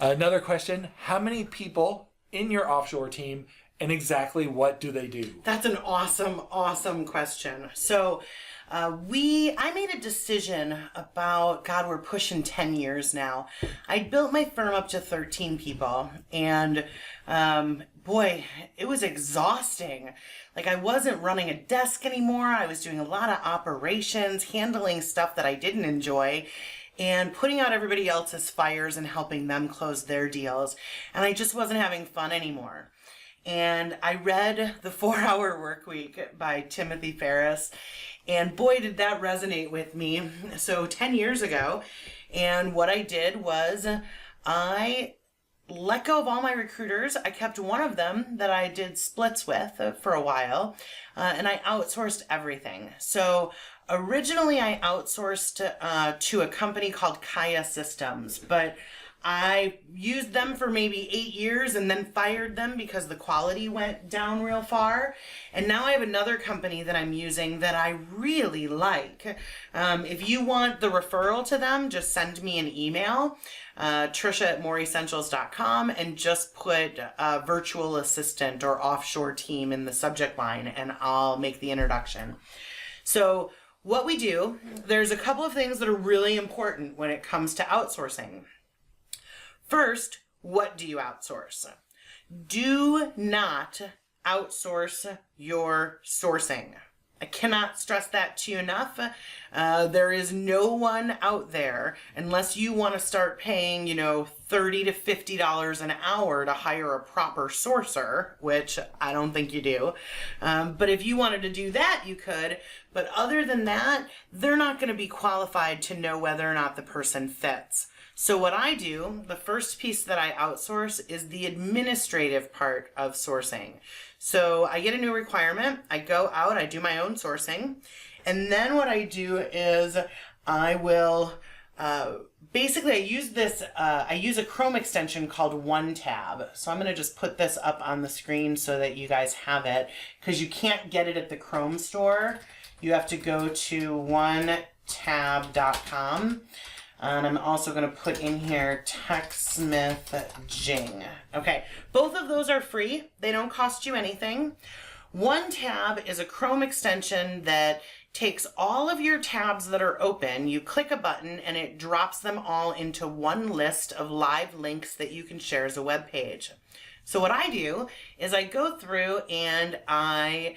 Another question, how many people in your offshore team and exactly what do they do? That's an awesome question. So I made a decision about, God, we're pushing 10 years now. I built my firm up to 13 people, and boy, it was exhausting. Like, I wasn't running a desk anymore. I was doing a lot of operations, handling stuff that I didn't enjoy, and putting out everybody else's fires and helping them close their deals. And I just wasn't having fun anymore. And I read The 4-Hour Workweek by Timothy Ferriss, and boy, did that resonate with me. So 10 years ago, and what I did was I let go of all my recruiters. I kept one of them that I did splits with for a while, and I outsourced everything. So originally I outsourced to a company called Kaya Systems, but I used them for maybe 8 years and then fired them because the quality went down real far. And now I have another company that I'm using that I really like. If you want the referral to them, just send me an email, Tricia@moreessentials.com, and just put virtual assistant or offshore team in the subject line, and I'll make the introduction. So what we do, there's a couple of things that are really important when it comes to outsourcing. First, what do you outsource? Do not outsource your sourcing. I cannot stress that to you enough. There is no one out there, unless you want to start paying, $30 to $50 an hour to hire a proper sourcer, which I don't think you do. But if you wanted to do that, you could. But other than that, they're not going to be qualified to know whether or not the person fits. So what I do, the first piece that I outsource is the administrative part of sourcing. So I get a new requirement, I go out, I do my own sourcing, and then what I do is I will, basically I use a Chrome extension called OneTab. So I'm going to just put this up on the screen so that you guys have it, because you can't get it at the Chrome store. You have to go to onetab.com. And I'm also going to put in here TechSmith Jing. Okay, both of those are free. They don't cost you anything. OneTab is a Chrome extension that takes all of your tabs that are open, you click a button, and it drops them all into one list of live links that you can share as a web page. So what I do is I go through and I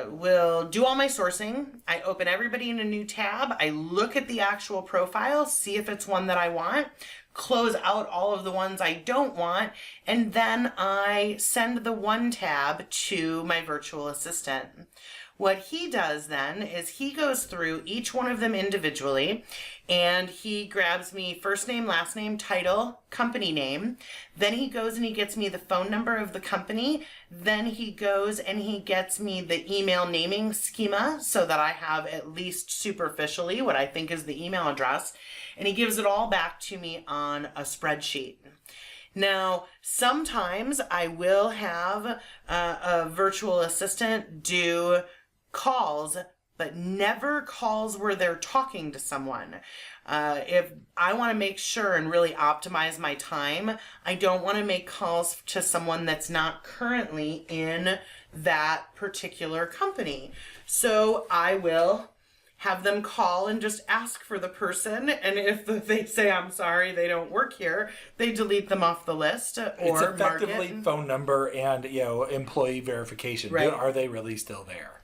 will do all my sourcing. I open everybody in a new tab. I look at the actual profile, see if it's one that I want, close out all of the ones I don't want, and then I send the OneTab to my virtual assistant. What he does then is he goes through each one of them individually, and he grabs me first name, last name, title, company name. Then he goes and he gets me the phone number of the company. Then he goes and he gets me the email naming schema so that I have at least superficially what I think is the email address. And he gives it all back to me on a spreadsheet. Now, sometimes I will have a virtual assistant do calls, but never calls where they're talking to someone. If I want to make sure and really optimize my time, I don't want to make calls to someone that's not currently in that particular company. So I will have them call and just ask for the person, and if they say, I'm sorry, they don't work here, they delete them off the list or it's effectively mark it. Phone number and employee verification. Right. Are they really still there?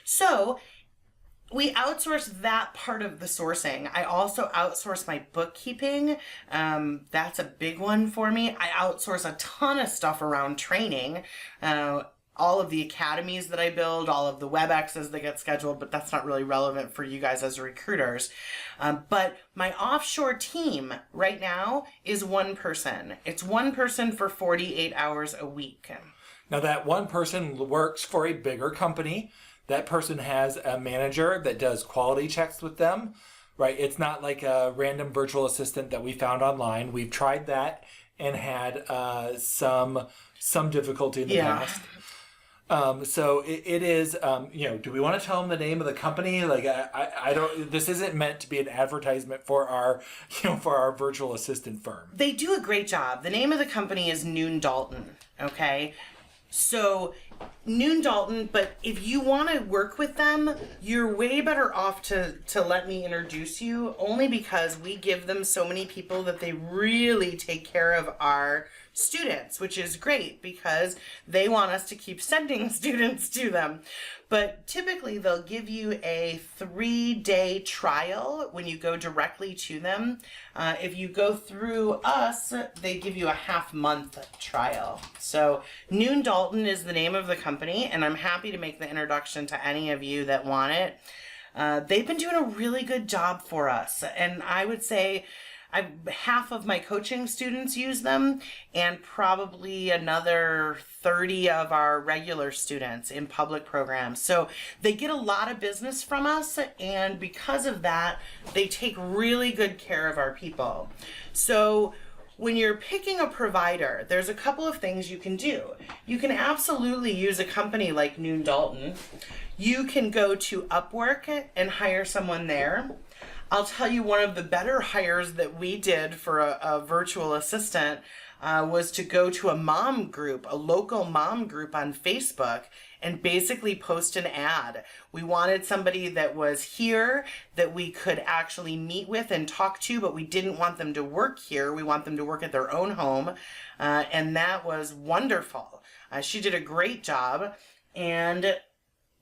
So we outsource that part of the sourcing. I also outsource my bookkeeping. That's a big one for me. I outsource a ton of stuff around training. All of the academies that I build, all of the WebExes that get scheduled, but that's not really relevant for you guys as recruiters. But my offshore team right now is one person. It's one person for 48 hours a week. Now that one person works for a bigger company. That person has a manager that does quality checks with them, right? It's not like a random virtual assistant that we found online. We've tried that and had some difficulty in the past. So it is, do we want to tell them the name of the company? Like, I don't, this isn't meant to be an advertisement for our, for our virtual assistant firm. They do a great job. The name of the company is Noon Dalton, okay? So Noon Dalton, but if you want to work with them, you're way better off to let me introduce you, only because we give them so many people that they really take care of our students, which is great because they want us to keep sending students to them. But typically they'll give you a 3-day trial when you go directly to them. If you go through us, they give you a half-month trial. So Noon Dalton is the name of the company, and I'm happy to make the introduction to any of you that want it. They've been doing a really good job for us, and I would say half of my coaching students use them, and probably another 30 of our regular students in public programs. So they get a lot of business from us, and because of that, they take really good care of our people. So when you're picking a provider, there's a couple of things you can do. You can absolutely use a company like Noon Dalton. You can go to Upwork and hire someone there. I'll tell you, one of the better hires that we did for a virtual assistant was to go to a mom group, a local mom group on Facebook, and basically post an ad. We wanted somebody that was here that we could actually meet with and talk to, but we didn't want them to work here. We want them to work at their own home, and that was wonderful. She did a great job, and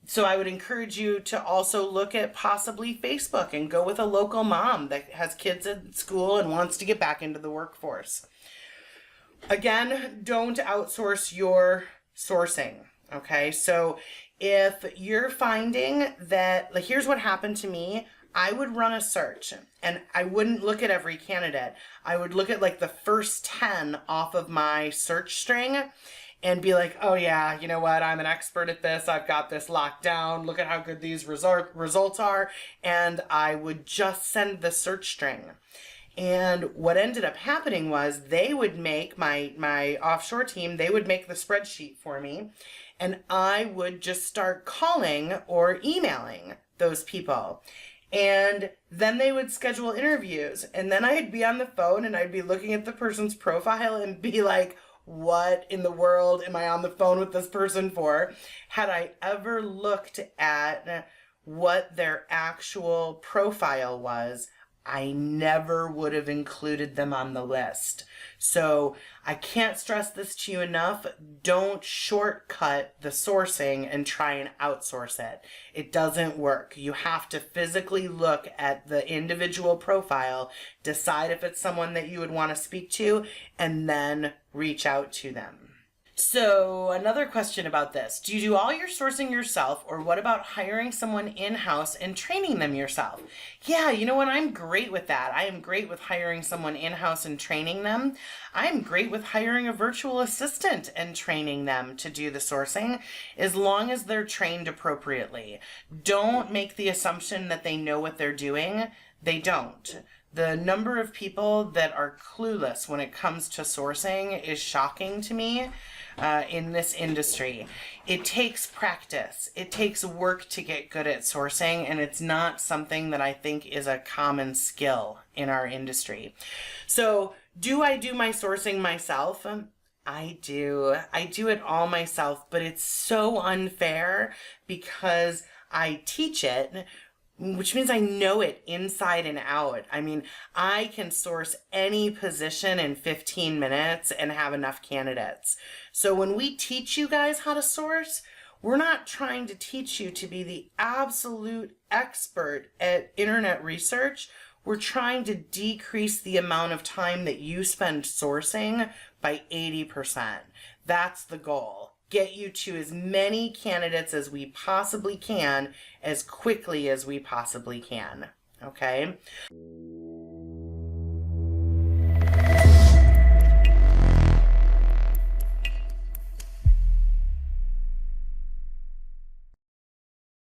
so I would encourage you to also look at possibly Facebook and go with a local mom that has kids at school and wants to get back into the workforce. Again, don't outsource your sourcing, okay? So if you're finding that, like, here's what happened to me. I would run a search, and I wouldn't look at every candidate. I would look at like the first 10 off of my search string and be like, oh yeah, you know what, I'm an expert at this, I've got this locked down, look at how good these results are, and I would just send the search string. And what ended up happening was they would make, my offshore team, they would make the spreadsheet for me, and I would just start calling or emailing those people. And then they would schedule interviews, and then I'd be on the phone and I'd be looking at the person's profile and be like, what in the world am I on the phone with this person for? Had I ever looked at what their actual profile was, I never would have included them on the list. So I can't stress this to you enough. Don't shortcut the sourcing and try and outsource it. It doesn't work. You have to physically look at the individual profile, decide if it's someone that you would want to speak to, and then reach out to them. So another question about this. Do you do all your sourcing yourself, or what about hiring someone in-house and training them yourself? Yeah, you know what? I'm great with that. I am great with hiring someone in-house and training them. I'm great with hiring a virtual assistant and training them to do the sourcing, as long as they're trained appropriately. Don't make the assumption that they know what they're doing. They don't. The number of people that are clueless when it comes to sourcing is shocking to me in this industry. It takes practice. It takes work to get good at sourcing, and it's not something that I think is a common skill in our industry. So, do I do my sourcing myself? I do. I do it all myself, but it's so unfair because I teach it, which means I know it inside and out. I mean, I can source any position in 15 minutes and have enough candidates. So when we teach you guys how to source, we're not trying to teach you to be the absolute expert at internet research. We're trying to decrease the amount of time that you spend sourcing by 80%. That's the goal. Get you to as many candidates as we possibly can, as quickly as we possibly can. Okay?